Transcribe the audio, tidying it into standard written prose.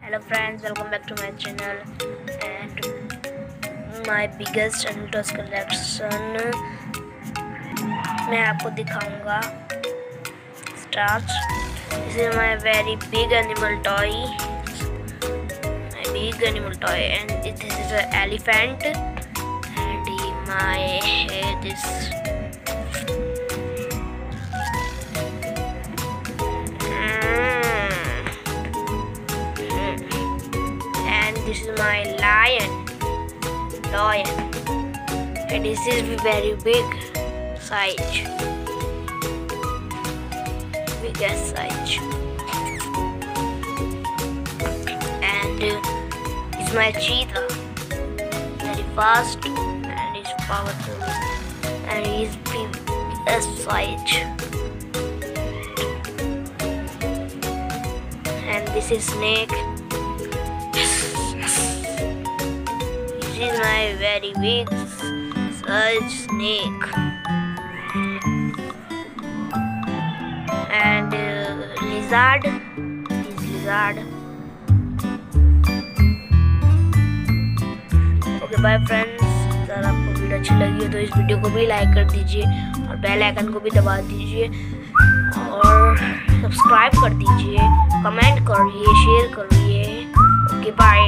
Hello friends, welcome back to my channel and my biggest Anito's collection मैं आपको दिखाऊंगा stars. This is my very big animal toy, and this is an elephant and my head is this is my lion, and this is very big size, biggest size, and it's my cheetah, very fast and is powerful, and is biggest size, and this is snake. This is my very big size snake, and lizard is lizard. Okay bye friends, अगर आपको video अच्छी लगी हो तो इस video को भी like कर दीजिए और बेल आइकन को भी दबा दीजिए और सब्सक्राइब कर दीजिए, कमेंट करिए, शेयर करिए। Okay bye.